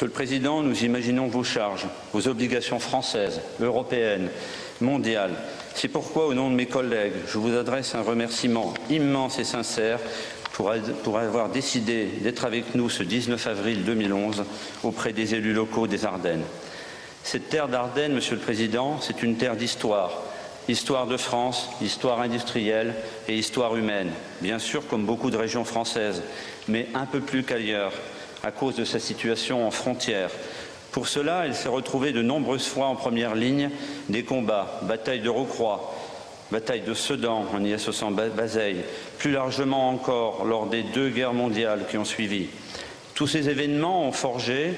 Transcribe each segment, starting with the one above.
Monsieur le Président, nous imaginons vos charges, vos obligations françaises, européennes, mondiales. C'est pourquoi, au nom de mes collègues, je vous adresse un remerciement immense et sincère pour avoir décidé d'être avec nous ce 19 avril 2011 auprès des élus locaux des Ardennes. Cette terre d'Ardennes, Monsieur le Président, c'est une terre d'histoire. Histoire de France, histoire industrielle et histoire humaine. Bien sûr, comme beaucoup de régions françaises, mais un peu plus qu'ailleurs, à cause de sa situation en frontière. Pour cela, elle s'est retrouvée de nombreuses fois en première ligne des combats, bataille de Rocroi, bataille de Sedan en y associant Bazeilles, plus largement encore lors des 2 guerres mondiales qui ont suivi. Tous ces événements ont forgé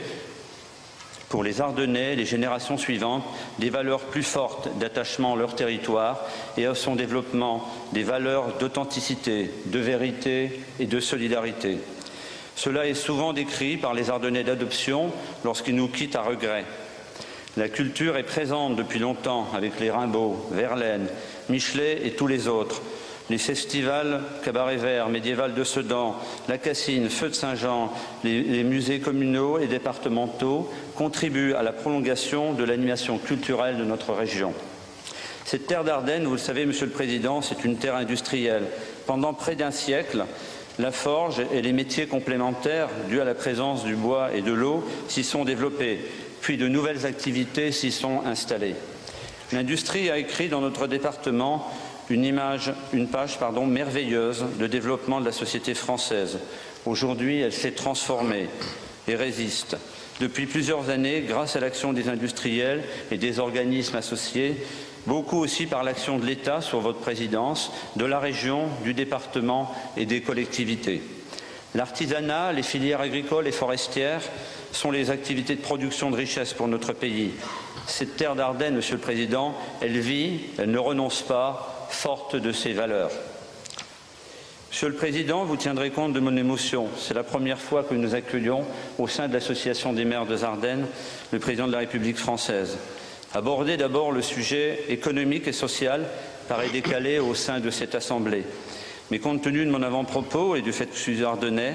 pour les Ardennais, les générations suivantes, des valeurs plus fortes d'attachement à leur territoire et à son développement, des valeurs d'authenticité, de vérité et de solidarité. Cela est souvent décrit par les Ardennais d'adoption lorsqu'ils nous quittent à regret. La culture est présente depuis longtemps avec les Rimbaud, Verlaine, Michelet et tous les autres. Les festivals Cabaret Vert, Médiéval de Sedan, la Cassine, Feu de Saint-Jean, les musées communaux et départementaux contribuent à la prolongation de l'animation culturelle de notre région. Cette terre d'Ardennes, vous le savez, Monsieur le Président, c'est une terre industrielle. Pendant près d'un siècle, la forge et les métiers complémentaires dus à la présence du bois et de l'eau s'y sont développés, puis de nouvelles activités s'y sont installées. L'industrie a écrit dans notre département une page merveilleuse de développement de la société française. Aujourd'hui, elle s'est transformée et résiste. Depuis plusieurs années, grâce à l'action des industriels et des organismes associés, beaucoup aussi par l'action de l'État sur votre présidence, de la région, du département et des collectivités. L'artisanat, les filières agricoles et forestières sont les activités de production de richesse pour notre pays. Cette terre d'Ardennes, Monsieur le Président, elle vit, elle ne renonce pas, forte de ses valeurs. Monsieur le Président, vous tiendrez compte de mon émotion. C'est la première fois que nous accueillons au sein de l'Association des maires des Ardennes le Président de la République française. Aborder d'abord le sujet économique et social paraît décalé au sein de cette Assemblée. Mais compte tenu de mon avant-propos et du fait que je suis ardennais,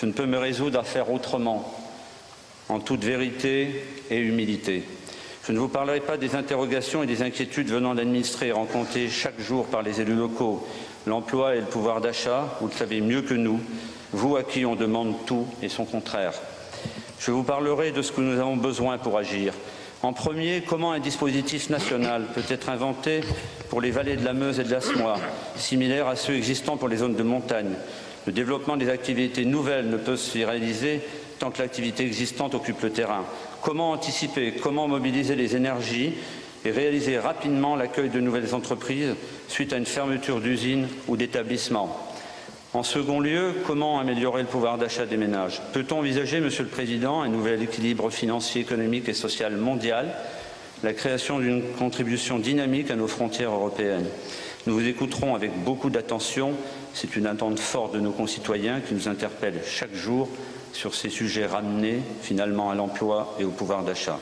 je ne peux me résoudre à faire autrement, en toute vérité et humilité. Je ne vous parlerai pas des interrogations et des inquiétudes venant d'administrer rencontrées chaque jour par les élus locaux, l'emploi et le pouvoir d'achat, vous le savez mieux que nous, vous à qui on demande tout et son contraire. Je vous parlerai de ce que nous avons besoin pour agir. En premier, comment un dispositif national peut être inventé pour les vallées de la Meuse et de la Smois, similaire à ceux existants pour les zones de montagne. Le développement des activités nouvelles ne peut se réaliser tant que l'activité existante occupe le terrain. Comment anticiper, comment mobiliser les énergies et réaliser rapidement l'accueil de nouvelles entreprises suite à une fermeture d'usine ou d'établissement. En second lieu, comment améliorer le pouvoir d'achat des ménages? Peut-on envisager, Monsieur le Président, un nouvel équilibre financier, économique et social mondial, la création d'une contribution dynamique à nos frontières européennes? Nous vous écouterons avec beaucoup d'attention. C'est une attente forte de nos concitoyens qui nous interpellent chaque jour sur ces sujets ramenés finalement à l'emploi et au pouvoir d'achat.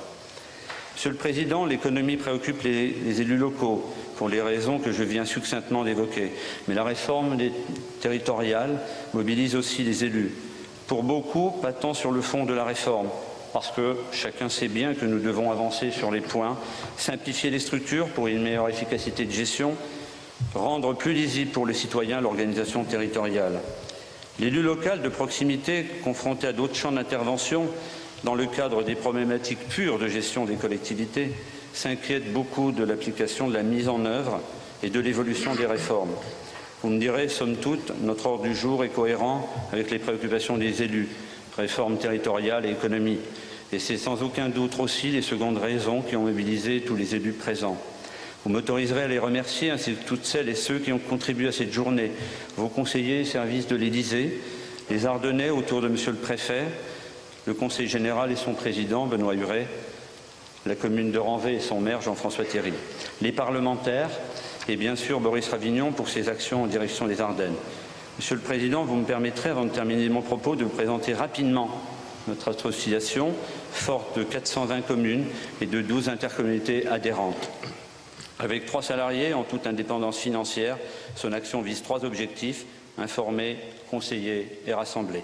Monsieur le Président, l'économie préoccupe les élus locaux pour les raisons que je viens succinctement d'évoquer. Mais la réforme territoriale mobilise aussi les élus. Pour beaucoup, pas tant sur le fond de la réforme, parce que chacun sait bien que nous devons avancer sur les points, simplifier les structures pour une meilleure efficacité de gestion, rendre plus lisible pour les citoyens l'organisation territoriale. L'élu local de proximité, confronté à d'autres champs d'intervention, dans le cadre des problématiques pures de gestion des collectivités, s'inquiète beaucoup de l'application de la mise en œuvre et de l'évolution des réformes. Vous me direz, somme toute, notre ordre du jour est cohérent avec les préoccupations des élus, réforme territoriale et économie. Et c'est sans aucun doute aussi les secondes raisons qui ont mobilisé tous les élus présents. Vous m'autoriserez à les remercier, ainsi que toutes celles et ceux qui ont contribué à cette journée, vos conseillers, services de l'Élysée, les Ardennais autour de Monsieur le Préfet, le Conseil général et son président, Benoît Huré, la commune de Ranvet et son maire, Jean-François Thierry, les parlementaires et bien sûr Boris Ravignon pour ses actions en direction des Ardennes. Monsieur le Président, vous me permettrez, avant de terminer mon propos, de vous présenter rapidement notre association, forte de 420 communes et de 12 intercommunautés adhérentes. Avec 3 salariés en toute indépendance financière, son action vise 3 objectifs: informer, conseiller et rassembler.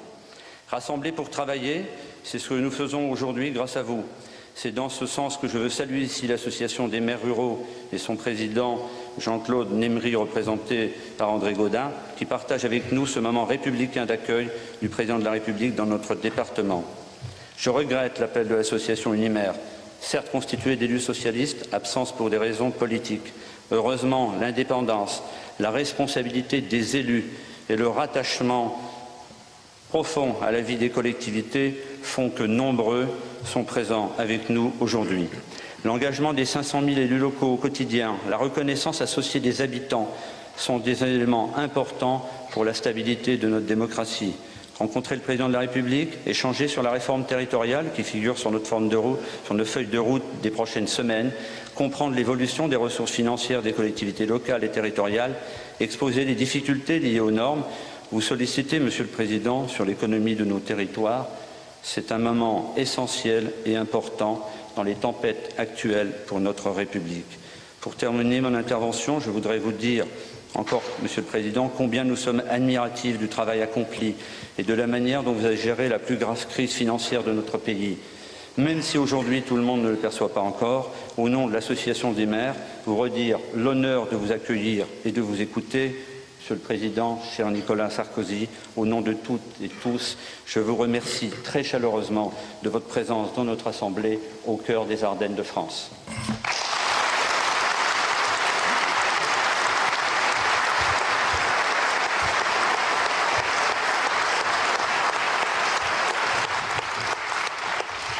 Rassemblés pour travailler, c'est ce que nous faisons aujourd'hui grâce à vous. C'est dans ce sens que je veux saluer ici l'Association des maires ruraux et son président Jean-Claude Némery, représenté par André Gaudin, qui partage avec nous ce moment républicain d'accueil du président de la République dans notre département. Je regrette l'appel de l'association Unimaire, certes constituée d'élus socialistes, absence pour des raisons politiques. Heureusement, l'indépendance, la responsabilité des élus et le rattachement profond à la vie des collectivités font que nombreux sont présents avec nous aujourd'hui. L'engagement des 500 000 élus locaux au quotidien, la reconnaissance associée des habitants sont des éléments importants pour la stabilité de notre démocratie. Rencontrer le président de la République, échanger sur la réforme territoriale qui figure sur notre feuille de route des prochaines semaines, comprendre l'évolution des ressources financières des collectivités locales et territoriales, exposer les difficultés liées aux normes. Vous sollicitez, Monsieur le Président, sur l'économie de nos territoires. C'est un moment essentiel et important dans les tempêtes actuelles pour notre République. Pour terminer mon intervention, je voudrais vous dire encore, Monsieur le Président, combien nous sommes admiratifs du travail accompli et de la manière dont vous avez géré la plus grave crise financière de notre pays. Même si aujourd'hui tout le monde ne le perçoit pas encore, au nom de l'Association des maires, vous redire l'honneur de vous accueillir et de vous écouter. Monsieur le Président, cher Nicolas Sarkozy, au nom de toutes et tous, je vous remercie très chaleureusement de votre présence dans notre Assemblée au cœur des Ardennes de France.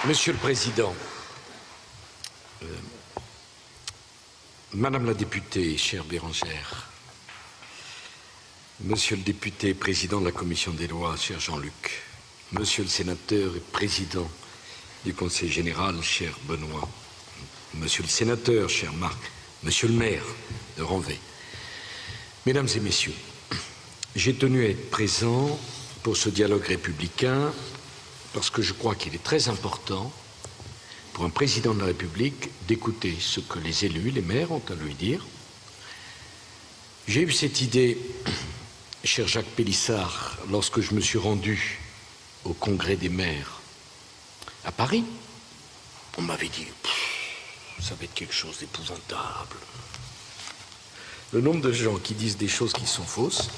Monsieur le Président, Madame la députée, chère Bérangère, Monsieur le député, président de la Commission des lois, cher Jean-Luc, Monsieur le sénateur et président du Conseil général, cher Benoît, Monsieur le sénateur, cher Marc, Monsieur le maire de Ranvet, Mesdames et Messieurs, j'ai tenu à être présent pour ce dialogue républicain parce que je crois qu'il est très important pour un président de la République d'écouter ce que les élus, les maires ont à lui dire. J'ai eu cette idée, cher Jacques Pélissard, lorsque je me suis rendu au Congrès des maires à Paris. On m'avait dit, ça va être quelque chose d'épouvantable. Le nombre de gens qui disent des choses qui sont fausses,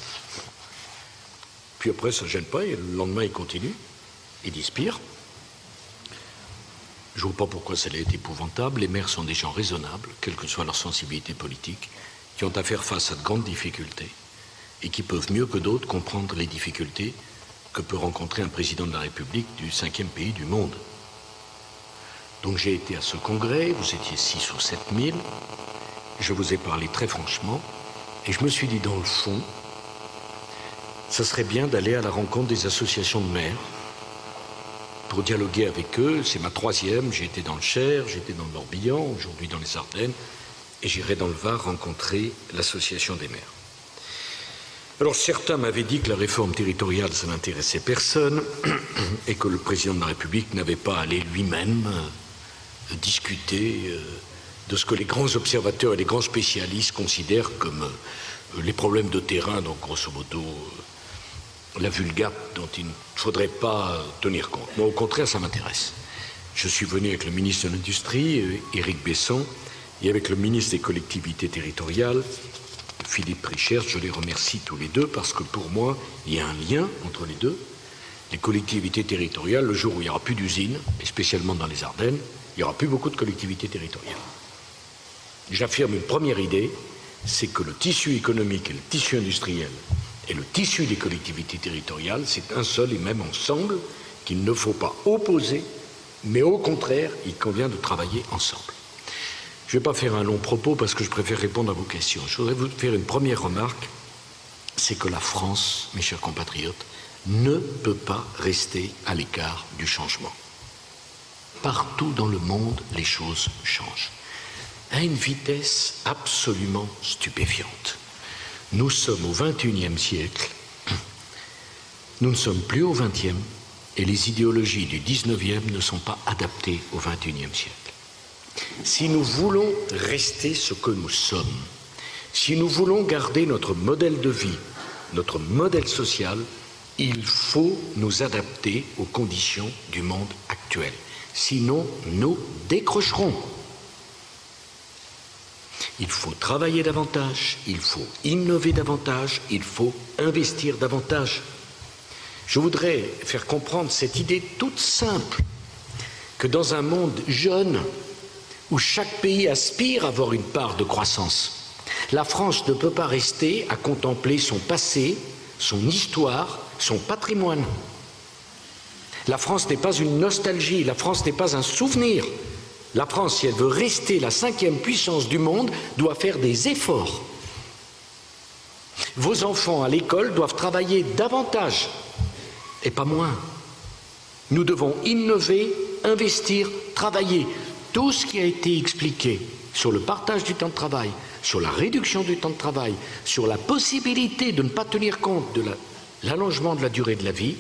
puis après ça ne gêne pas, et le lendemain ils continuent, ils disent pire. Je ne vois pas pourquoi ça allait être épouvantable. Les maires sont des gens raisonnables, quelle que soit leur sensibilité politique, qui ont à faire face à de grandes difficultés et qui peuvent mieux que d'autres comprendre les difficultés que peut rencontrer un président de la République du 5e pays du monde. Donc j'ai été à ce congrès, vous étiez 6 ou 7 000, je vous ai parlé très franchement, et je me suis dit dans le fond, ça serait bien d'aller à la rencontre des associations de maires pour dialoguer avec eux. C'est ma 3e, j'ai été dans le Cher, j'ai été dans le Morbihan, aujourd'hui dans les Ardennes, et j'irai dans le Var rencontrer l'association des maires. Alors certains m'avaient dit que la réforme territoriale, ça n'intéressait personne et que le président de la République n'avait pas à aller lui-même discuter de ce que les grands observateurs et les grands spécialistes considèrent comme les problèmes de terrain, donc grosso modo la vulgate dont il ne faudrait pas tenir compte. Moi, au contraire, ça m'intéresse. Je suis venu avec le ministre de l'Industrie, Éric Besson, et avec le ministre des collectivités territoriales, Philippe Richert. Je les remercie tous les deux parce que pour moi, il y a un lien entre les deux. Les collectivités territoriales, le jour où il n'y aura plus d'usines, et spécialement dans les Ardennes, il n'y aura plus beaucoup de collectivités territoriales. J'affirme une première idée, c'est que le tissu économique et le tissu industriel et le tissu des collectivités territoriales, c'est un seul et même ensemble qu'il ne faut pas opposer, mais au contraire, il convient de travailler ensemble. Je ne vais pas faire un long propos parce que je préfère répondre à vos questions. Je voudrais vous faire une première remarque, c'est que la France, mes chers compatriotes, ne peut pas rester à l'écart du changement. Partout dans le monde, les choses changent à une vitesse absolument stupéfiante. Nous sommes au XXIe siècle, nous ne sommes plus au XXe, et les idéologies du XIXe ne sont pas adaptées au XXIe siècle. Si nous voulons rester ce que nous sommes, si nous voulons garder notre modèle de vie, notre modèle social, il faut faut nous adapter aux conditions du monde actuel. Sinon, nous décrocherons. Il faut travailler davantage, il faut innover davantage, il faut investir davantage. Je voudrais faire comprendre cette idée toute simple que dans un monde jeune où chaque pays aspire à avoir une part de croissance, la France ne peut pas rester à contempler son passé, son histoire, son patrimoine. La France n'est pas une nostalgie, la France n'est pas un souvenir. La France, si elle veut rester la 5e puissance du monde, doit faire des efforts. Vos enfants à l'école doivent travailler davantage et pas moins. Nous devons innover, investir, travailler. Tout ce qui a été expliqué sur le partage du temps de travail, sur la réduction du temps de travail, sur la possibilité de ne pas tenir compte de l'allongement de la durée de la vie,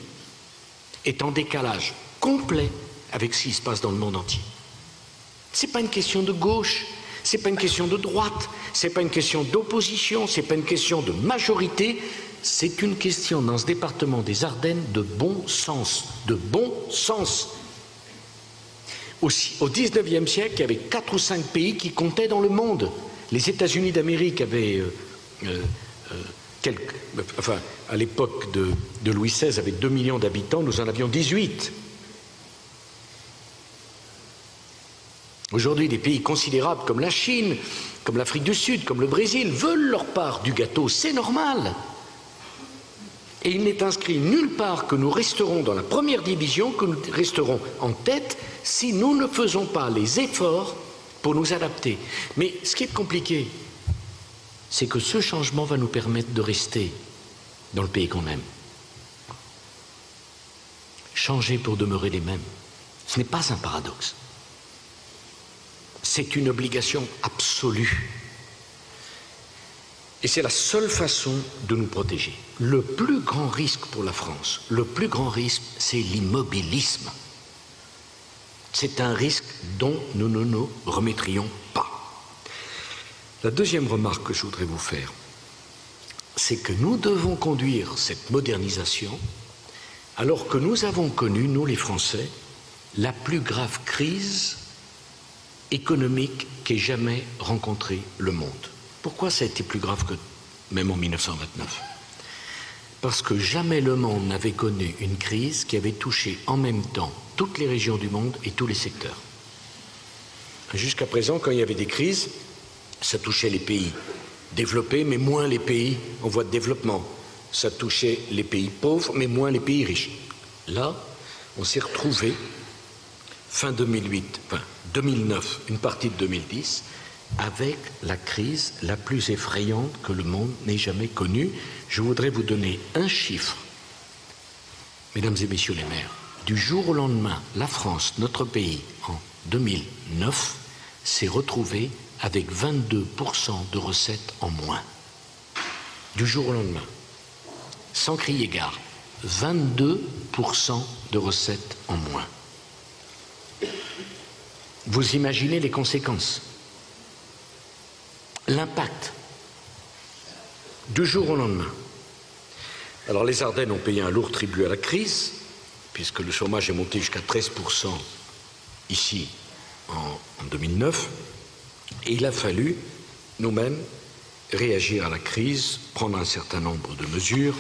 est en décalage complet avec ce qui se passe dans le monde entier. Ce n'est pas une question de gauche, ce n'est pas une question de droite, ce n'est pas une question d'opposition, ce n'est pas une question de majorité, c'est une question dans ce département des Ardennes de bon sens, de bon sens. Aussi, au XIXe siècle, il y avait 4 ou 5 pays qui comptaient dans le monde. Les États-Unis d'Amérique avaient à l'époque de Louis XVI, avaient 2 millions d'habitants, nous en avions 18. Aujourd'hui, des pays considérables comme la Chine, comme l'Afrique du Sud, comme le Brésil, veulent leur part du gâteau, c'est normal. Et il n'est inscrit nulle part que nous resterons dans la première division, que nous resterons en tête, si nous ne faisons pas les efforts pour nous adapter. Mais ce qui est compliqué, c'est que ce changement va nous permettre de rester dans le pays qu'on aime. Changer pour demeurer les mêmes, ce n'est pas un paradoxe. C'est une obligation absolue. Et c'est la seule façon de nous protéger. Le plus grand risque pour la France, le plus grand risque, c'est l'immobilisme. C'est un risque dont nous ne nous remettrions pas. La deuxième remarque que je voudrais vous faire, c'est que nous devons conduire cette modernisation alors que nous avons connu, nous les Français, la plus grave crise économique qu'ait jamais rencontré le monde. Pourquoi ça a été plus grave que même en 1929? Parce que jamais le monde n'avait connu une crise qui avait touché en même temps toutes les régions du monde et tous les secteurs. Jusqu'à présent, quand il y avait des crises, ça touchait les pays développés, mais moins les pays en voie de développement. Ça touchait les pays pauvres, mais moins les pays riches. Là, on s'est retrouvé fin 2008, enfin 2009, une partie de 2010, avec la crise la plus effrayante que le monde n'ait jamais connue. Je voudrais vous donner un chiffre, mesdames et messieurs les maires. Du jour au lendemain, la France, notre pays, en 2009, s'est retrouvé avec 22% de recettes en moins. Du jour au lendemain, sans crier gare, 22% de recettes en moins. Vous imaginez les conséquences, l'impact, du jour au lendemain. Alors les Ardennes ont payé un lourd tribut à la crise, puisque le chômage est monté jusqu'à 13% ici en 2009, et il a fallu nous-mêmes réagir à la crise, prendre un certain nombre de mesures.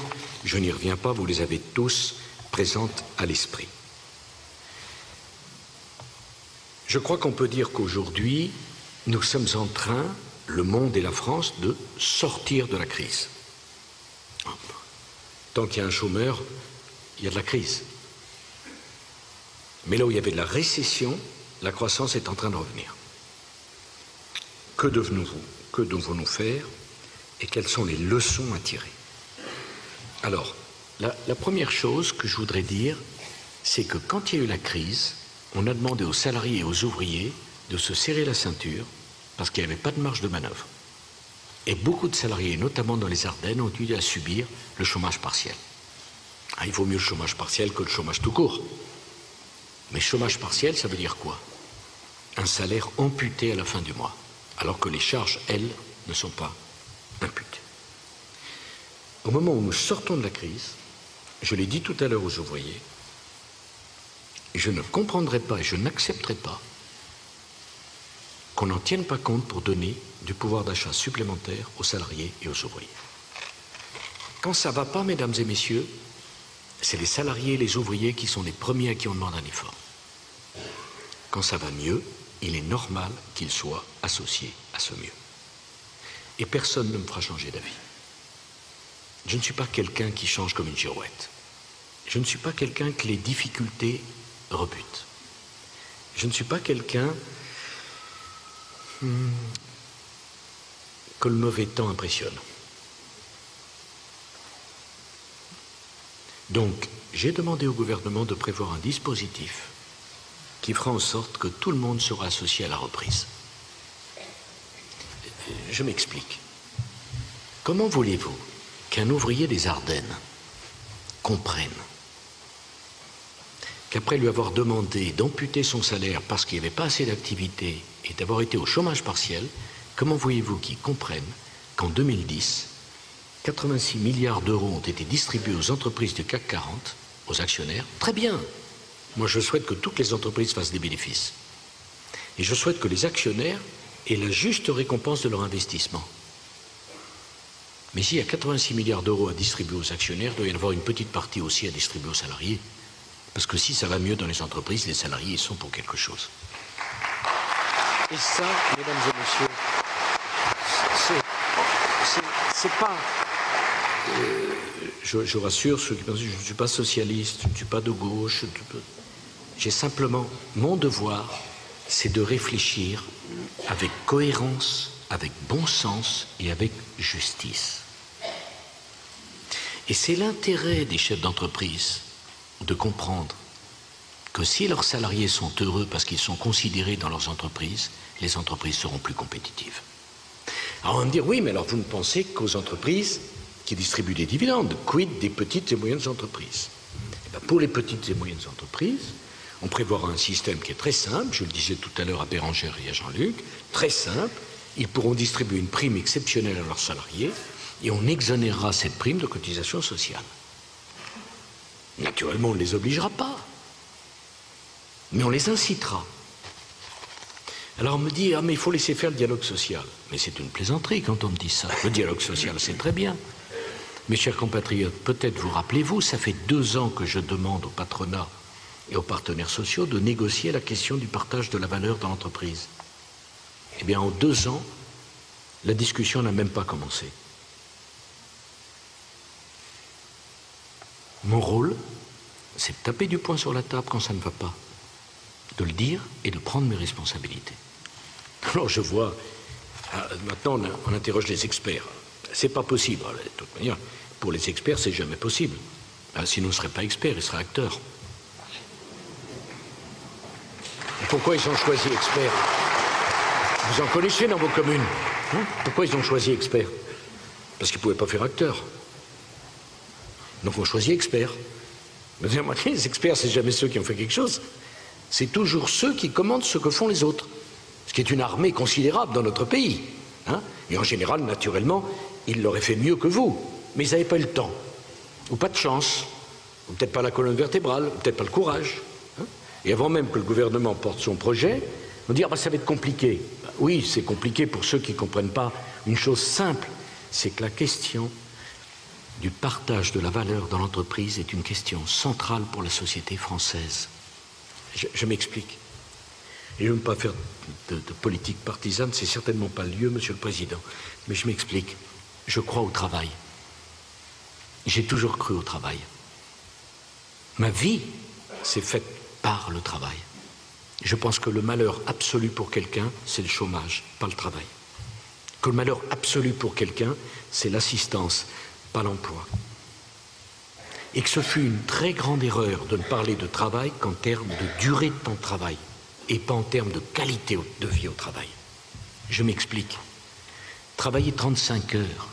Je n'y reviens pas, vous les avez tous présentes à l'esprit. Je crois qu'on peut dire qu'aujourd'hui, nous sommes en train, le monde et la France, de sortir de la crise. Tant qu'il y a un chômeur, il y a de la crise. Mais là où il y avait de la récession, la croissance est en train de revenir. Que devons-nous faire et quelles sont les leçons à tirer? Alors, la première chose que je voudrais dire, c'est que quand il y a eu la crise, on a demandé aux salariés et aux ouvriers de se serrer la ceinture parce qu'il n'y avait pas de marge de manœuvre. Et beaucoup de salariés, notamment dans les Ardennes, ont eu à subir le chômage partiel. Il vaut mieux le chômage partiel que le chômage tout court. Mais chômage partiel, ça veut dire quoi? Un salaire amputé à la fin du mois, alors que les charges, elles, ne sont pas imputées. Au moment où nous sortons de la crise, je l'ai dit tout à l'heure aux ouvriers, je ne comprendrai pas et je n'accepterai pas qu'on n'en tienne pas compte pour donner du pouvoir d'achat supplémentaire aux salariés et aux ouvriers. Quand ça ne va pas, mesdames et messieurs, c'est les salariés et les ouvriers qui sont les premiers à qui on demande un effort. Quand ça va mieux, il est normal qu'ils soient associés à ce mieux. Et personne ne me fera changer d'avis. Je ne suis pas quelqu'un qui change comme une girouette. Je ne suis pas quelqu'un que les difficultés rebutent. Je ne suis pas quelqu'un que le mauvais temps impressionne. Donc, j'ai demandé au gouvernement de prévoir un dispositif qui fera en sorte que tout le monde sera associé à la reprise. Je m'explique. Comment voulez-vous qu'un ouvrier des Ardennes comprenne qu'après lui avoir demandé d'amputer son salaire parce qu'il n'y avait pas assez d'activité et d'avoir été au chômage partiel, comment voyez-vous qu'il comprenne qu'en 2010, 86 milliards d'euros ont été distribués aux entreprises du CAC 40, aux actionnaires? Très bien. Moi, je souhaite que toutes les entreprises fassent des bénéfices. Et je souhaite que les actionnaires aient la juste récompense de leur investissement. Mais s'il y a 86 milliards d'euros à distribuer aux actionnaires, il doit y en avoir une petite partie aussi à distribuer aux salariés. Parce que si ça va mieux dans les entreprises, les salariés ils sont pour quelque chose. Et ça, mesdames et messieurs, c'est pas... je rassure ceux qui pensent que je ne suis pas socialiste, je ne suis pas de gauche. J'ai simplement... Mon devoir, c'est de réfléchir avec cohérence, avec bon sens et avec justice. Et c'est l'intérêt des chefs d'entreprise de comprendre que si leurs salariés sont heureux parce qu'ils sont considérés dans leurs entreprises, les entreprises seront plus compétitives. Alors on va me dire, oui, mais alors vous ne pensez qu'aux entreprises qui distribuent des dividendes, quid des petites et moyennes entreprises? Et bien, pour les petites et moyennes entreprises, on prévoira un système qui est très simple, je le disais tout à l'heure à Bérangère et à Jean-Luc, très simple, ils pourront distribuer une prime exceptionnelle à leurs salariés et on exonérera cette prime de cotisation sociale. Naturellement, on ne les obligera pas, mais on les incitera. Alors on me dit, ah mais il faut laisser faire le dialogue social. Mais c'est une plaisanterie quand on me dit ça. Le dialogue social, c'est très bien. Mes chers compatriotes, peut-être vous rappelez-vous, ça fait 2 ans que je demande au patronat et aux partenaires sociaux de négocier la question du partage de la valeur dans l'entreprise. Eh bien, en 2 ans, la discussion n'a même pas commencé. Mon rôle, c'est de taper du poing sur la table quand ça ne va pas, de le dire et de prendre mes responsabilités. Alors je vois, maintenant on interroge les experts. C'est pas possible. De toute manière, pour les experts, c'est jamais possible. Sinon, ils ne seraient pas experts, ils seraient acteurs. Et pourquoi ils ont choisi experts? Vous en connaissez dans vos communes, hein? Pourquoi ils ont choisi experts? Parce qu'ils ne pouvaient pas faire acteurs. Donc on choisit experts. Mais les experts, c'est jamais ceux qui ont fait quelque chose. C'est toujours ceux qui commandent ce que font les autres. Ce qui est une armée considérable dans notre pays. Hein? Et en général, naturellement, ils l'auraient fait mieux que vous. Mais ils n'avaient pas eu le temps. Ou pas de chance. Ou peut-être pas la colonne vertébrale. Ou peut-être pas le courage. Hein? Et avant même que le gouvernement porte son projet, on dit, ah ben, ça va être compliqué. Ben, oui, c'est compliqué pour ceux qui ne comprennent pas une chose simple. C'est que la question du partage de la valeur dans l'entreprise est une question centrale pour la société française. Je m'explique. Et je ne veux pas faire de politique partisane, c'est certainement pas le lieu, Monsieur le Président. Mais je m'explique. Je crois au travail. J'ai toujours cru au travail. Ma vie s'est faite par le travail. Je pense que le malheur absolu pour quelqu'un, c'est le chômage, pas le travail. Que le malheur absolu pour quelqu'un, c'est l'assistance, pas l'emploi. Et que ce fut une très grande erreur de ne parler de travail qu'en termes de durée de temps de travail et pas en termes de qualité de vie au travail. Je m'explique. Travailler 35 heures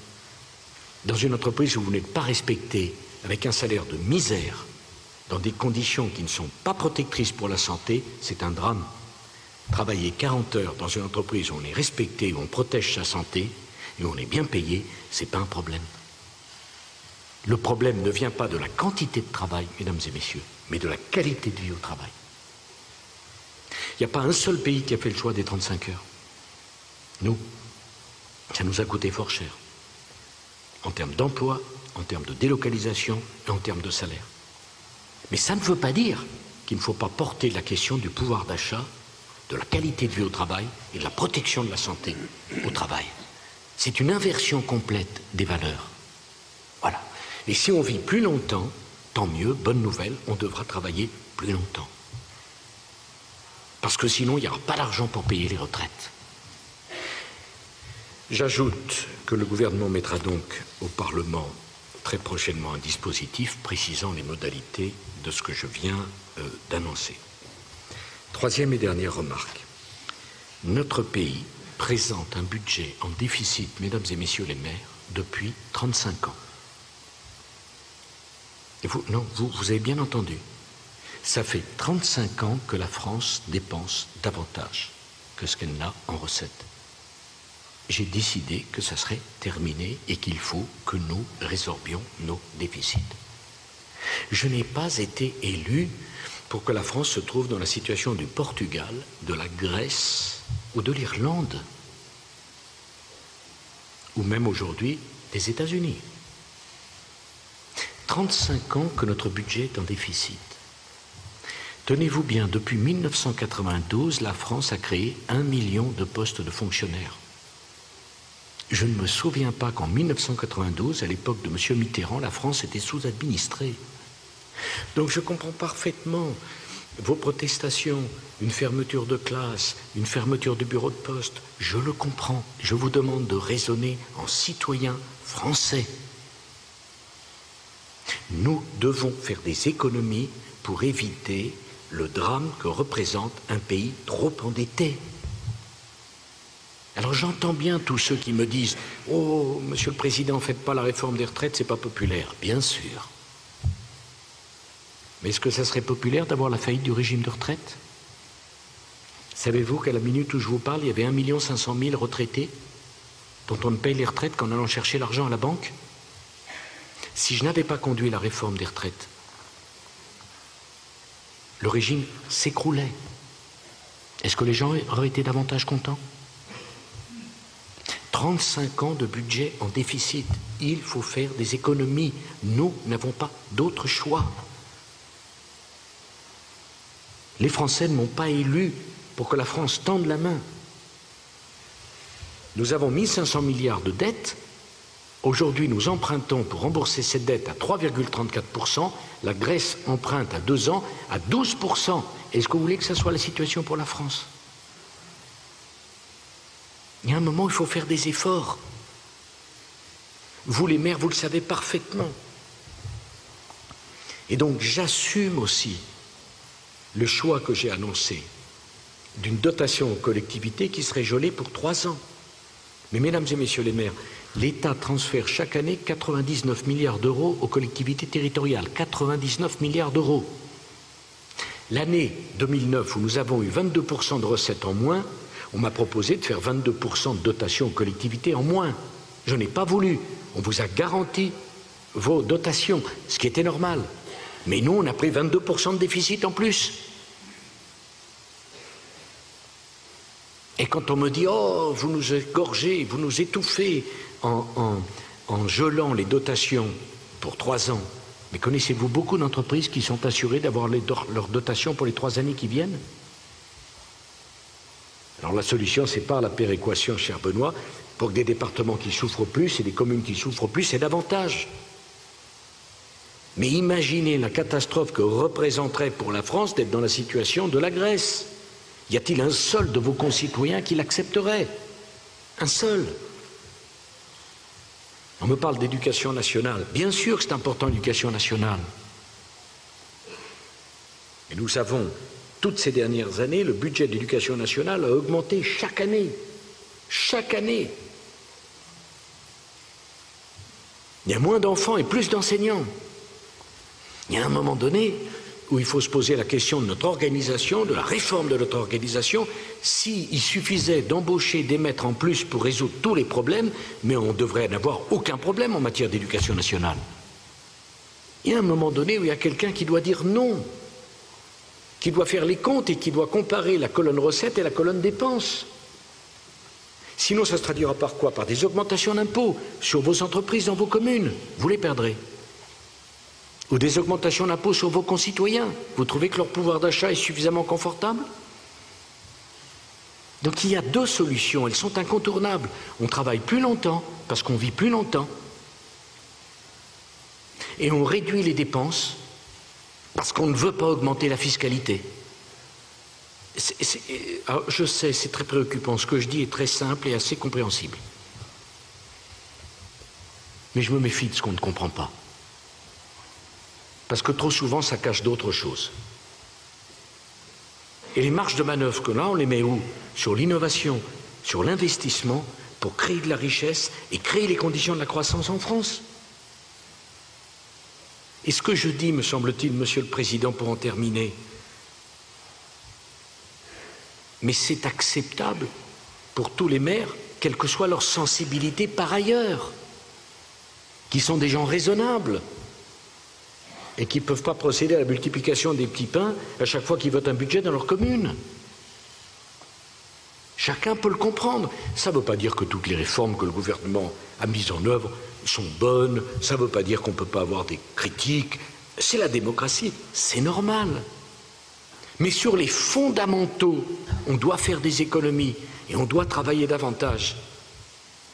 dans une entreprise où vous n'êtes pas respecté, avec un salaire de misère, dans des conditions qui ne sont pas protectrices pour la santé, c'est un drame. Travailler 40 heures dans une entreprise où on est respecté, où on protège sa santé et où on est bien payé, c'est pas un problème. Le problème ne vient pas de la quantité de travail, mesdames et messieurs, mais de la qualité de vie au travail. Il n'y a pas un seul pays qui a fait le choix des 35 heures. Nous, ça nous a coûté fort cher. En termes d'emploi, en termes de délocalisation et en termes de salaire. Mais ça ne veut pas dire qu'il ne faut pas porter la question du pouvoir d'achat, de la qualité de vie au travail et de la protection de la santé au travail. C'est une inversion complète des valeurs. Voilà. Et si on vit plus longtemps, tant mieux, bonne nouvelle, on devra travailler plus longtemps. Parce que sinon, il n'y aura pas d'argent pour payer les retraites. J'ajoute que le gouvernement mettra donc au Parlement très prochainement un dispositif précisant les modalités de ce que je viens d'annoncer. Troisième et dernière remarque. Notre pays présente un budget en déficit, mesdames et messieurs les maires, depuis 35 ans. Et vous avez bien entendu. Ça fait 35 ans que la France dépense davantage que ce qu'elle n'a en recettes. J'ai décidé que ça serait terminé et qu'il faut que nous résorbions nos déficits. Je n'ai pas été élu pour que la France se trouve dans la situation du Portugal, de la Grèce ou de l'Irlande, ou même aujourd'hui des États-Unis. 35 ans que notre budget est en déficit. Tenez-vous bien, depuis 1992, la France a créé 1 million de postes de fonctionnaires. Je ne me souviens pas qu'en 1992, à l'époque de M. Mitterrand, la France était sous-administrée. Donc je comprends parfaitement vos protestations, une fermeture de classe, une fermeture du bureau de poste. Je le comprends. Je vous demande de raisonner en citoyen français. Nous devons faire des économies pour éviter le drame que représente un pays trop endetté. Alors j'entends bien tous ceux qui me disent « Oh, Monsieur le Président, faites pas la réforme des retraites, c'est pas populaire. » Bien sûr. Mais est-ce que ça serait populaire d'avoir la faillite du régime de retraite? Savez-vous qu'à la minute où je vous parle, il y avait 1 500 000 retraités dont on ne paye les retraites qu'en allant chercher l'argent à la banque? Si je n'avais pas conduit la réforme des retraites, le régime s'écroulait. Est-ce que les gens auraient été davantage contents? 35 ans de budget en déficit. Il faut faire des économies. Nous n'avons pas d'autre choix. Les Français ne m'ont pas élu pour que la France tende la main. Nous avons 1 500 milliards de dettes. Aujourd'hui, nous empruntons pour rembourser cette dette à 3,34%. La Grèce emprunte à 2 ans à 12%. Est-ce que vous voulez que ça soit la situation pour la France? Il y a un moment où il faut faire des efforts. Vous, les maires, vous le savez parfaitement. Et donc, j'assume aussi le choix que j'ai annoncé d'une dotation aux collectivités qui serait gelée pour 3 ans. Mais mesdames et messieurs les maires, l'État transfère chaque année 99 milliards d'euros aux collectivités territoriales. 99 milliards d'euros. L'année 2009, où nous avons eu 22% de recettes en moins, on m'a proposé de faire 22% de dotation aux collectivités en moins. Je n'ai pas voulu. On vous a garanti vos dotations, ce qui était normal. Mais nous, on a pris 22% de déficit en plus. Et quand on me dit « Oh, vous nous égorgez, vous nous étouffez en gelant les dotations pour 3 ans », mais connaissez-vous beaucoup d'entreprises qui sont assurées d'avoir leurs dotations pour les 3 années qui viennent? Alors la solution, c'est par la péréquation, cher Benoît, pour que des départements qui souffrent plus et des communes qui souffrent plus, c'est davantage. Mais imaginez la catastrophe que représenterait pour la France d'être dans la situation de la Grèce. Y a-t-il un seul de vos concitoyens qui l'accepterait? Un seul? On me parle d'éducation nationale. Bien sûr que c'est important l'éducation nationale. Et nous savons, toutes ces dernières années, le budget de l'éducation nationale a augmenté chaque année. Chaque année. Il y a moins d'enfants et plus d'enseignants. Il y a un moment donné où il faut se poser la question de notre organisation, de la réforme de notre organisation. S'il suffisait d'embaucher des maîtres en plus pour résoudre tous les problèmes, mais on devrait n'avoir aucun problème en matière d'éducation nationale. Il y a un moment donné où il y a quelqu'un qui doit dire non, qui doit faire les comptes et qui doit comparer la colonne recettes et la colonne dépenses. Sinon, ça se traduira par quoi? Par des augmentations d'impôts sur vos entreprises dans vos communes. Vous les perdrez. Ou des augmentations d'impôts sur vos concitoyens. Vous trouvez que leur pouvoir d'achat est suffisamment confortable? Donc il y a deux solutions, elles sont incontournables. On travaille plus longtemps, parce qu'on vit plus longtemps. Et on réduit les dépenses, parce qu'on ne veut pas augmenter la fiscalité. Alors je sais, c'est très préoccupant. Ce que je dis est très simple et assez compréhensible. Mais je me méfie de ce qu'on ne comprend pas. Parce que trop souvent, ça cache d'autres choses. Et les marges de manœuvre que là, on les met où? Sur l'innovation, sur l'investissement, pour créer de la richesse et créer les conditions de la croissance en France. Et ce que je dis, me semble-t-il, Monsieur le Président, pour en terminer, mais c'est acceptable pour tous les maires, quelle que soit leur sensibilité par ailleurs, qui sont des gens raisonnables et qui ne peuvent pas procéder à la multiplication des petits pains à chaque fois qu'ils votent un budget dans leur commune. Chacun peut le comprendre. Ça ne veut pas dire que toutes les réformes que le gouvernement a mises en œuvre sont bonnes, ça ne veut pas dire qu'on ne peut pas avoir des critiques. C'est la démocratie, c'est normal. Mais sur les fondamentaux, on doit faire des économies et on doit travailler davantage.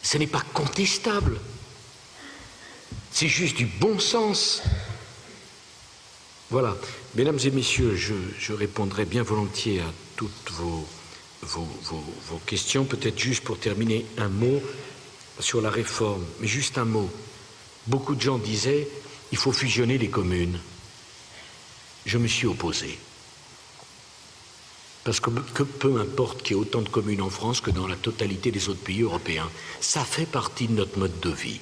Ce n'est pas contestable. C'est juste du bon sens. Voilà. Mesdames et messieurs, je répondrai bien volontiers à toutes vos questions. Peut-être juste pour terminer un mot sur la réforme, mais juste un mot. Beaucoup de gens disaient il faut fusionner les communes. Je me suis opposé. Parce que peu importe qu'il y ait autant de communes en France que dans la totalité des autres pays européens, ça fait partie de notre mode de vie.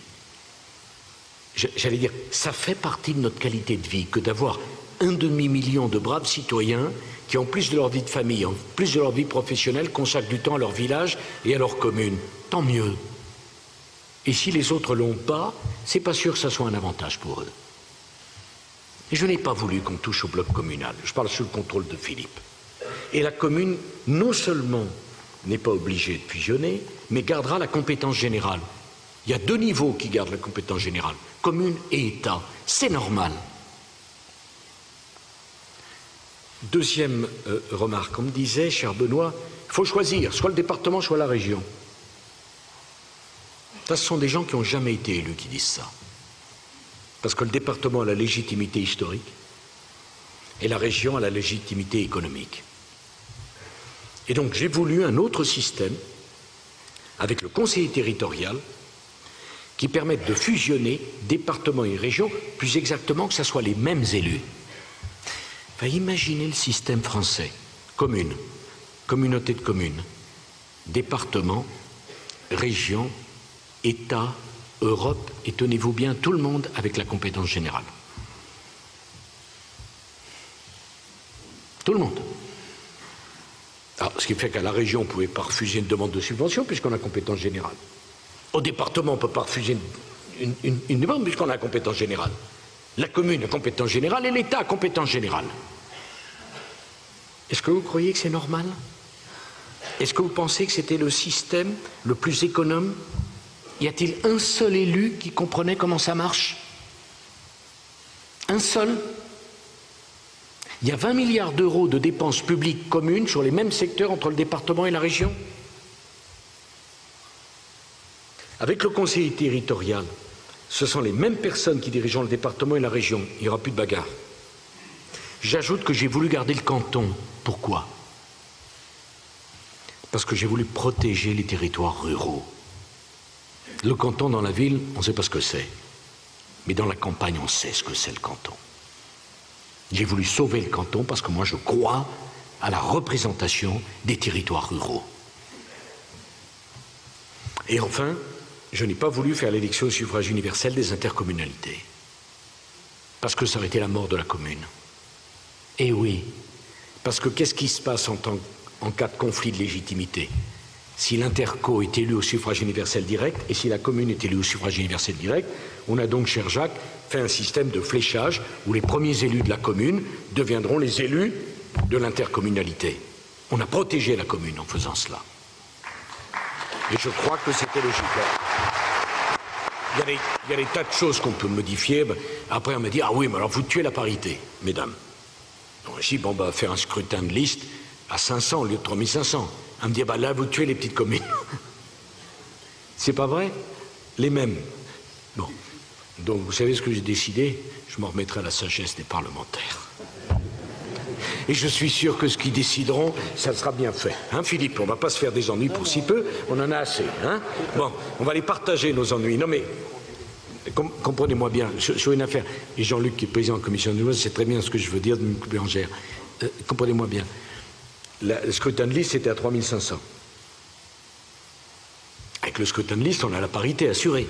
J'allais dire, ça fait partie de notre qualité de vie que d'avoir 1,5 million de braves citoyens qui, en plus de leur vie de famille, en plus de leur vie professionnelle, consacrent du temps à leur village et à leur commune. Tant mieux. Et si les autres l'ont pas, c'est pas sûr que ça soit un avantage pour eux. Et je n'ai pas voulu qu'on touche au bloc communal. Je parle sous le contrôle de Philippe. Et la commune, non seulement n'est pas obligée de fusionner, mais gardera la compétence générale. Il y a deux niveaux qui gardent la compétence générale, commune et État. C'est normal. Deuxième remarque, on me disait, cher Benoît, il faut choisir, soit le département, soit la région. Ça, ce sont des gens qui n'ont jamais été élus qui disent ça. Parce que le département a la légitimité historique et la région a la légitimité économique. Et donc j'ai voulu un autre système avec le conseiller territorial qui permette de fusionner département et région, plus exactement que ce soit les mêmes élus. Enfin, imaginez le système français, commune, communauté de communes, département, région, État, Europe, et tenez-vous bien, tout le monde avec la compétence générale. Tout le monde. Alors, ce qui fait qu'à la région, on ne pouvait pas refuser une demande de subvention puisqu'on a compétence générale. Au département, on ne peut pas refuser une demande puisqu'on a compétence générale. La commune a compétence générale et l'État a compétence générale. Est-ce que vous croyez que c'est normal? Est-ce que vous pensez que c'était le système le plus économe? Y a-t-il un seul élu qui comprenait comment ça marche? Un seul? Il y a 20 milliards d'euros de dépenses publiques communes sur les mêmes secteurs entre le département et la région. Avec le conseiller territorial, ce sont les mêmes personnes qui dirigeront le département et la région. Il n'y aura plus de bagarre. J'ajoute que j'ai voulu garder le canton. Pourquoi? Parce que j'ai voulu protéger les territoires ruraux. Le canton dans la ville, on ne sait pas ce que c'est. Mais dans la campagne, on sait ce que c'est le canton. J'ai voulu sauver le canton parce que moi, je crois à la représentation des territoires ruraux. Et enfin, je n'ai pas voulu faire l'élection au suffrage universel des intercommunalités. Parce que ça aurait été la mort de la commune. Et oui, parce que qu'est-ce qui se passe en cas de conflit de légitimité? si l'interco est élu au suffrage universel direct et si la commune est élue au suffrage universel direct. On a donc, cher Jacques, fait un système de fléchage où les premiers élus de la commune deviendront les élus de l'intercommunalité. On a protégé la commune en faisant cela. Et je crois que c'était logique. Il y a des tas de choses qu'on peut modifier. Après, on me dit, ah oui, mais alors vous tuez la parité, mesdames. Donc, je dis, bon, bah, faire un scrutin de liste à 500 au lieu de 3500. On me dit, bah, là, vous tuez les petites communes. C'est pas vrai? Les mêmes. Bon. Donc, vous savez ce que j'ai décidé? Je m'en remettrai à la sagesse des parlementaires. Et je suis sûr que ce qu'ils décideront, ça sera bien fait. Hein, Philippe? On ne va pas se faire des ennuis pour si peu, on en a assez. Hein? Bon, on va les partager, nos ennuis. Non, mais comprenez-moi bien, sur une affaire, et Jean-Luc, qui est président de la commission de loi, c'est très bien ce que je veux dire de Bérangère. Comprenez-moi bien. Le scrutin de liste, c'était à 3500. Avec le scrutin de liste, on a la parité assurée.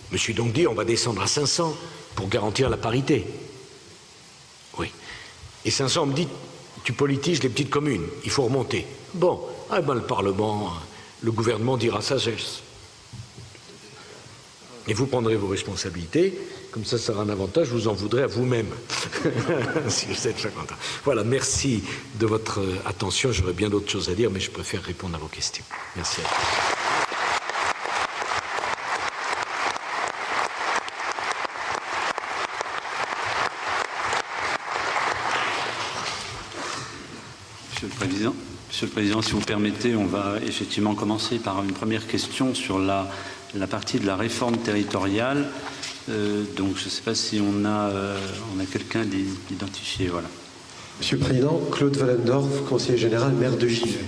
Je me suis donc dit, on va descendre à 500 pour garantir la parité. Oui. Et 500, on me dit, tu politises les petites communes, il faut remonter. Bon, eh ben, le Parlement, le gouvernement dira sagesse. Et vous prendrez vos responsabilités, comme ça sera un avantage, vous en voudrez à vous-même, si vous êtes chacun. Voilà, merci de votre attention, j'aurais bien d'autres choses à dire, mais je préfère répondre à vos questions. Merci à vous. Monsieur le Président, si vous permettez, on va effectivement commencer par une première question sur la partie de la réforme territoriale. Donc je ne sais pas si on a quelqu'un d'identifié. Voilà. Monsieur le Président, Claude Wallendorf, conseiller général, maire de Givet.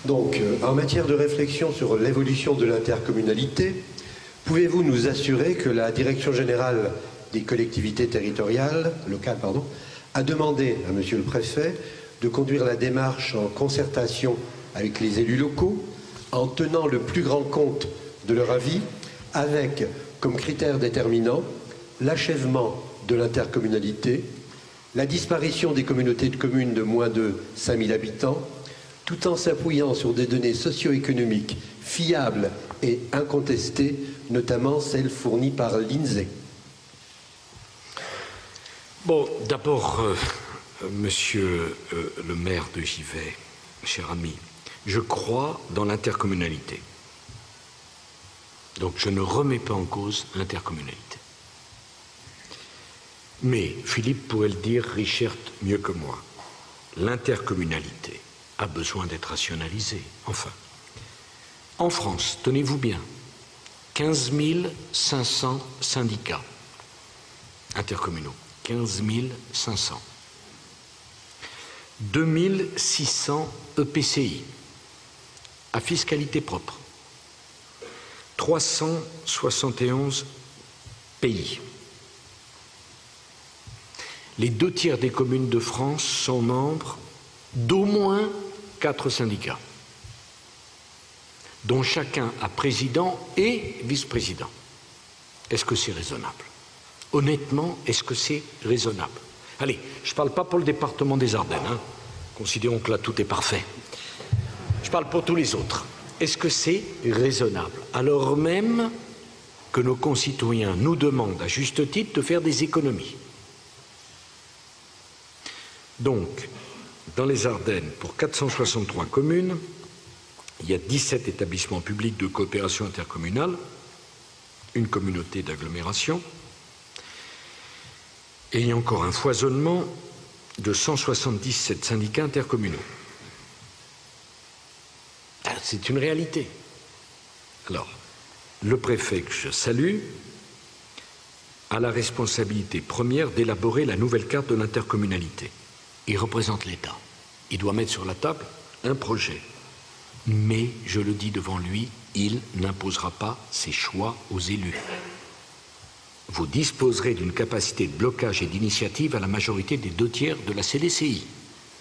Donc, en matière de réflexion sur l'évolution de l'intercommunalité, pouvez-vous nous assurer que la Direction générale des collectivités territoriales, locales, a demandé à Monsieur le Préfet de conduire la démarche en concertation avec les élus locaux, en tenant le plus grand compte de leur avis, avec comme critère déterminant l'achèvement de l'intercommunalité, la disparition des communautés de communes de moins de 5000 habitants, tout en s'appuyant sur des données socio-économiques fiables et incontestées, notamment celles fournies par l'INSEE. Bon, d'abord, monsieur le maire de Givet, cher ami, je crois dans l'intercommunalité. Donc je ne remets pas en cause l'intercommunalité. Mais Philippe pourrait le dire, Richard mieux que moi. L'intercommunalité a besoin d'être rationalisée. Enfin, en France, tenez-vous bien, 15 500 syndicats intercommunaux, 15 500. 2600 EPCI à fiscalité propre, 371 pays. Les 2/3 des communes de France sont membres d'au moins 4 syndicats, dont chacun a président et vice-président. Est-ce que c'est raisonnable? Honnêtement, est-ce que c'est raisonnable? Allez, je ne parle pas pour le département des Ardennes, hein. Considérons que là tout est parfait. Je parle pour tous les autres. Est-ce que c'est raisonnable? Alors même que nos concitoyens nous demandent à juste titre de faire des économies. Donc, dans les Ardennes, pour 463 communes, il y a 17 établissements publics de coopération intercommunale, une communauté d'agglomération, et il y a encore un foisonnement de 177 syndicats intercommunaux. C'est une réalité. Alors, le préfet que je salue a la responsabilité première d'élaborer la nouvelle carte de l'intercommunalité. Il représente l'État. Il doit mettre sur la table un projet. Mais, je le dis devant lui, il n'imposera pas ses choix aux élus. Vous disposerez d'une capacité de blocage et d'initiative à la majorité des 2/3 de la CDCI.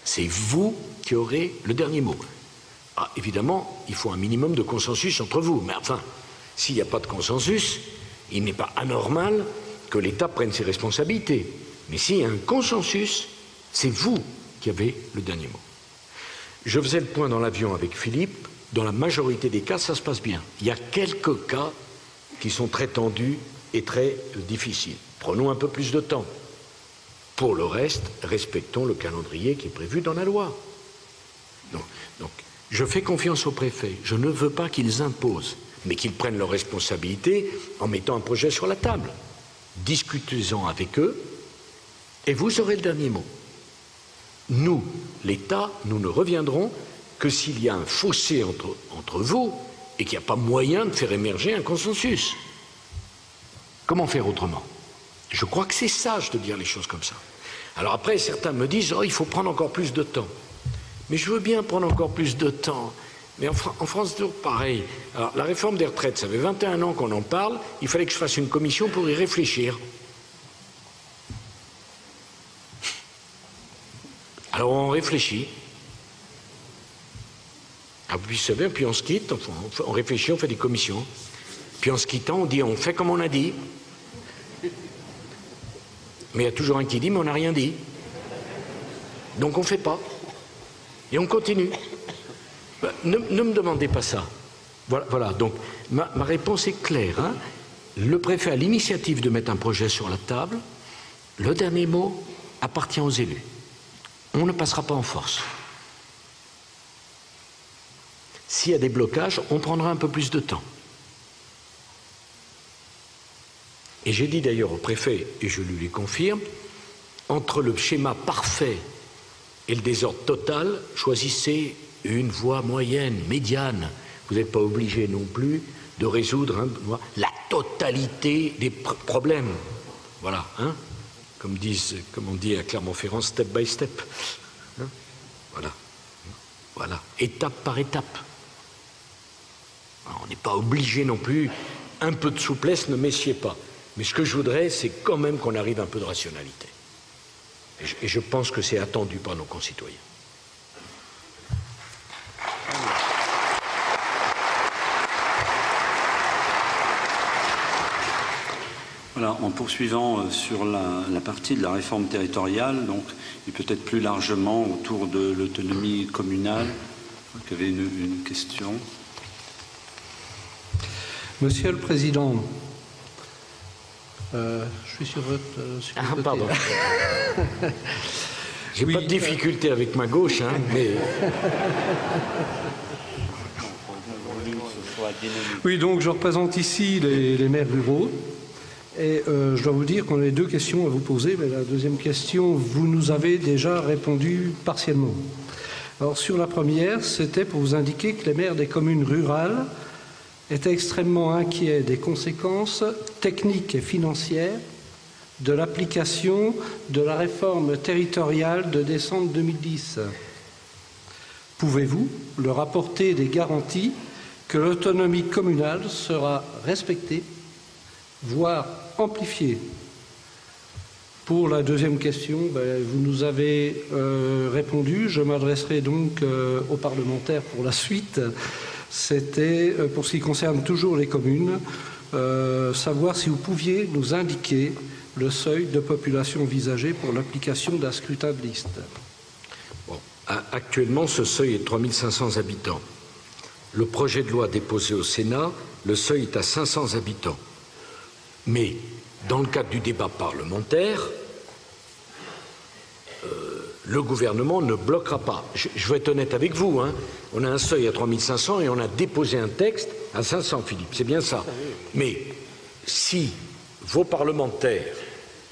C'est vous qui aurez le dernier mot. Ah, évidemment, il faut un minimum de consensus entre vous. Mais enfin, s'il n'y a pas de consensus, il n'est pas anormal que l'État prenne ses responsabilités. Mais s'il y a un consensus, c'est vous qui avez le dernier mot. Je faisais le point dans l'avion avec Philippe. dans la majorité des cas, ça se passe bien. Il y a quelques cas qui sont très tendus et très difficiles. Prenons un peu plus de temps. Pour le reste, respectons le calendrier qui est prévu dans la loi. Donc, je fais confiance aux préfets. Je ne veux pas qu'ils imposent, mais qu'ils prennent leurs responsabilités en mettant un projet sur la table. Discutez-en avec eux et vous aurez le dernier mot. Nous, l'État, nous ne reviendrons que s'il y a un fossé entre vous et qu'il n'y a pas moyen de faire émerger un consensus. Comment faire autrement? Je crois que c'est sage de dire les choses comme ça. Alors après, certains me disent « Oh, il faut prendre encore plus de temps ». Mais je veux bien prendre encore plus de temps. Mais en France, c'est toujours pareil. Alors, la réforme des retraites, ça fait 21 ans qu'on en parle, il fallait que je fasse une commission pour y réfléchir. Alors on réfléchit. Ah, puis c'est bien, puis on se quitte, on réfléchit, on fait des commissions. Puis en se quittant, on dit, on fait comme on a dit. Mais il y a toujours un qui dit, mais on n'a rien dit. Donc on ne fait pas. Et on continue. Ne me demandez pas ça. Voilà. Donc ma réponse est claire. Hein. Le préfet a l'initiative de mettre un projet sur la table. Le dernier mot appartient aux élus. On ne passera pas en force. S'il y a des blocages, on prendra un peu plus de temps. Et j'ai dit d'ailleurs au préfet, et je lui confirme, entre le schéma parfait et le désordre total, choisissez une voie moyenne, médiane. Vous n'êtes pas obligé non plus de résoudre la totalité des problèmes. Voilà, hein, comme on dit à Clermont-Ferrand, step by step. Hein, voilà, étape par étape. Alors, on n'est pas obligé non plus, un peu de souplesse, ne messiez pas. Mais ce que je voudrais, c'est quand même qu'on arrive à un peu de rationalité. Et je pense que c'est attendu par nos concitoyens. Voilà, en poursuivant sur la partie de la réforme territoriale, donc, et peut-être plus largement autour de l'autonomie communale, il y avait une question. Monsieur le Président, je suis sur votre... pardon. J'ai pas de difficulté avec ma gauche, hein, mais... Oui, donc je représente ici les maires ruraux. Et je dois vous dire qu'on a deux questions à vous poser, mais la deuxième question, vous nous avez déjà répondu partiellement. Alors sur la première, c'était pour vous indiquer que les maires des communes rurales étaient extrêmement inquiets des conséquences techniques et financières de l'application de la réforme territoriale de décembre 2010. Pouvez-vous leur apporter des garanties que l'autonomie communale sera respectée, voire amplifiée? Pour la deuxième question, vous nous avez répondu. Je m'adresserai donc aux parlementaires pour la suite. C'était, pour ce qui concerne toujours les communes, savoir si vous pouviez nous indiquer le seuil de population envisagé pour l'application d'un scrutin de liste. Bon, actuellement, ce seuil est 3500 habitants. Le projet de loi déposé au Sénat, le seuil est à 500 habitants. Mais, dans le cadre du débat parlementaire, le gouvernement ne bloquera pas. Je vais être honnête avec vous, hein. On a un seuil à 3500 et on a déposé un texte à 500, Philippe, c'est bien ça. Mais si vos parlementaires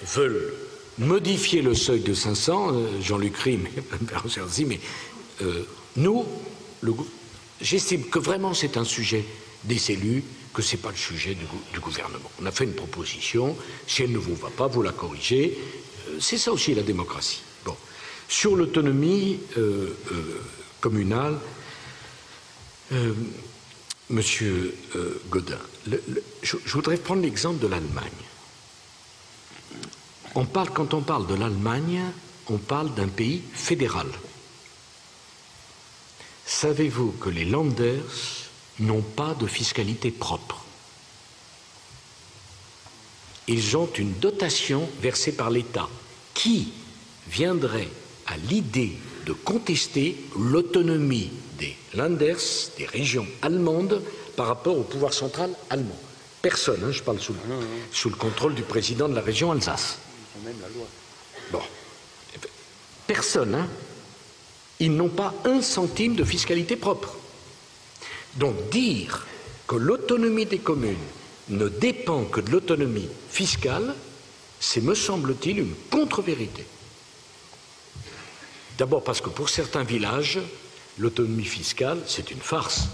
veulent modifier le seuil de 500, Jean-Luc Rim, mais nous, j'estime que vraiment c'est un sujet des élus, que ce n'est pas le sujet du gouvernement. On a fait une proposition, si elle ne vous va pas, vous la corrigez. C'est ça aussi la démocratie. Bon. Sur l'autonomie communale, Monsieur Gaudin, je voudrais prendre l'exemple de l'Allemagne. Quand on parle de l'Allemagne, on parle d'un pays fédéral. Savez-vous que les Länder n'ont pas de fiscalité propre? Ils ont une dotation versée par l'État. Qui viendrait à l'idée de contester l'autonomie des Länders, des régions allemandes, par rapport au pouvoir central allemand. Personne, hein, je parle sous le contrôle du président de la région Alsace. Bon. Personne, hein. Ils n'ont pas un centime de fiscalité propre. Donc dire que l'autonomie des communes ne dépend que de l'autonomie fiscale, c'est, me semble-t-il, une contre-vérité. D'abord parce que pour certains villages, l'autonomie fiscale, c'est une farce.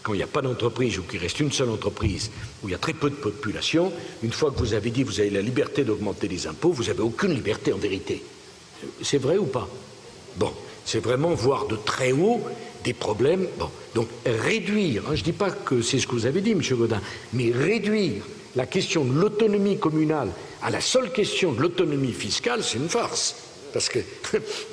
Quand il n'y a pas d'entreprise ou qu'il reste une seule entreprise, où il y a très peu de population, une fois que vous avez dit que vous avez la liberté d'augmenter les impôts, vous n'avez aucune liberté en vérité. C'est vrai ou pas? Bon, c'est vraiment voir de très haut des problèmes. Bon, donc réduire, hein, je ne dis pas que c'est ce que vous avez dit, M. Gaudin, mais réduire la question de l'autonomie communale à la seule question de l'autonomie fiscale, c'est une farce. Parce qu'il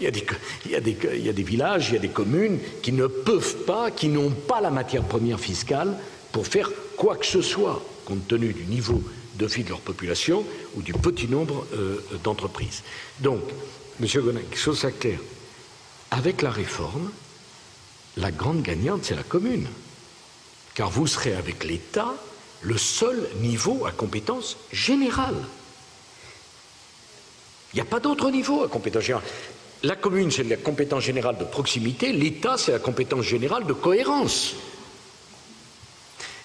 y a des villages, il y a des communes qui ne peuvent pas, qui n'ont pas la matière première fiscale pour faire quoi que ce soit, compte tenu du niveau de vie de leur population ou du petit nombre d'entreprises. Donc, M. Gaudin, quelque chose à clair, avec la réforme, la grande gagnante, c'est la commune. Car vous serez avec l'État le seul niveau à compétence générale. Il n'y a pas d'autre niveau à compétence générale. La commune, c'est la compétence générale de proximité, l'État, c'est la compétence générale de cohérence.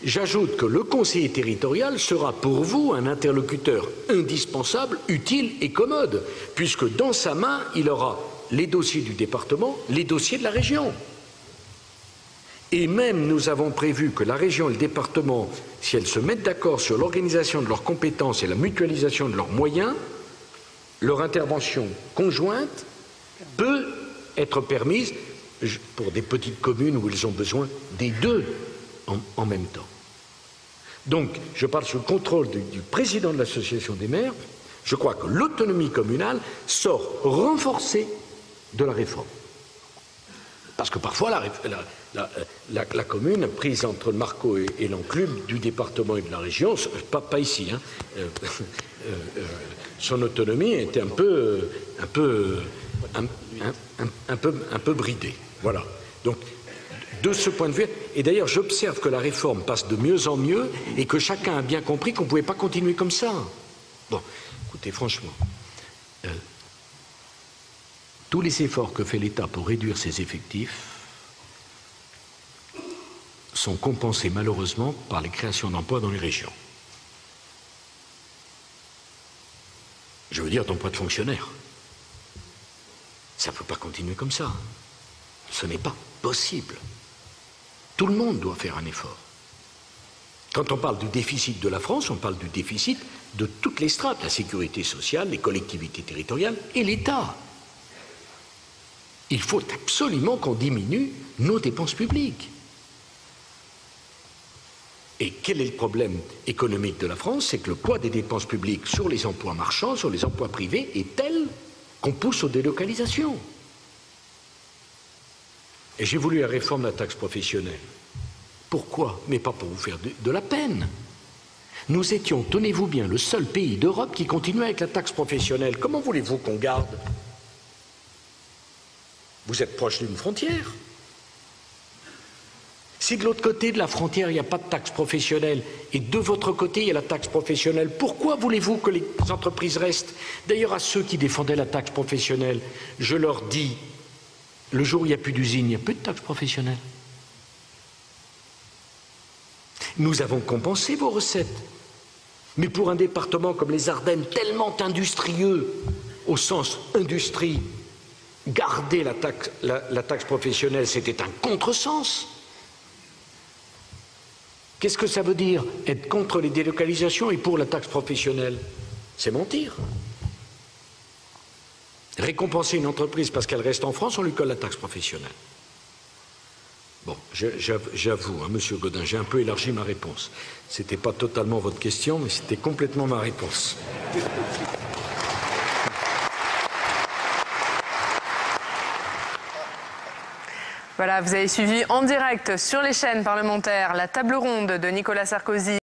J'ajoute que le conseiller territorial sera pour vous un interlocuteur indispensable, utile et commode, puisque dans sa main, il aura les dossiers du département, les dossiers de la région. Et même nous avons prévu que la région et le département, si elles se mettent d'accord sur l'organisation de leurs compétences et la mutualisation de leurs moyens, leur intervention conjointe peut être permise pour des petites communes où ils ont besoin des deux en même temps. Donc, je parle sous le contrôle du président de l'association des maires. Je crois que l'autonomie communale sort renforcée de la réforme. Parce que parfois, la commune, prise entre le Marcau et l'enclume du département et de la région, pas ici, hein, son autonomie était un peu bridée. Voilà. Donc, de ce point de vue, et d'ailleurs j'observe que la réforme passe de mieux en mieux et que chacun a bien compris qu'on ne pouvait pas continuer comme ça. Bon, écoutez, franchement, tous les efforts que fait l'État pour réduire ses effectifs sont compensés malheureusement par les créations d'emplois dans les régions. Je veux dire d'emplois de fonctionnaires. Ça ne peut pas continuer comme ça. Ce n'est pas possible. Tout le monde doit faire un effort. Quand on parle du déficit de la France, on parle du déficit de toutes les strates, la sécurité sociale, les collectivités territoriales et l'État. Il faut absolument qu'on diminue nos dépenses publiques. Et quel est le problème économique de la France? C'est que le poids des dépenses publiques sur les emplois marchands, sur les emplois privés, est tel qu'on pousse aux délocalisations. Et j'ai voulu la réforme de la taxe professionnelle. Pourquoi? Mais pas pour vous faire de la peine. Nous étions, tenez-vous bien, le seul pays d'Europe qui continuait avec la taxe professionnelle. Comment voulez-vous qu'on garde? Vous êtes proche d'une frontière. Si de l'autre côté de la frontière, il n'y a pas de taxe professionnelle et de votre côté, il y a la taxe professionnelle, pourquoi voulez-vous que les entreprises restent? D'ailleurs, à ceux qui défendaient la taxe professionnelle, je leur dis, le jour où il n'y a plus d'usine, il n'y a plus de taxe professionnelle. Nous avons compensé vos recettes. Mais pour un département comme les Ardennes, tellement industrieux, au sens industrie, garder la taxe professionnelle, c'était un contresens. Qu'est-ce que ça veut dire, être contre les délocalisations et pour la taxe professionnelle? C'est mentir. Récompenser une entreprise parce qu'elle reste en France, on lui colle la taxe professionnelle. Bon, j'avoue, hein, Monsieur Gaudin, j'ai un peu élargi ma réponse. Ce n'était pas totalement votre question, mais c'était complètement ma réponse. Voilà, vous avez suivi en direct sur les chaînes parlementaires la table ronde de Nicolas Sarkozy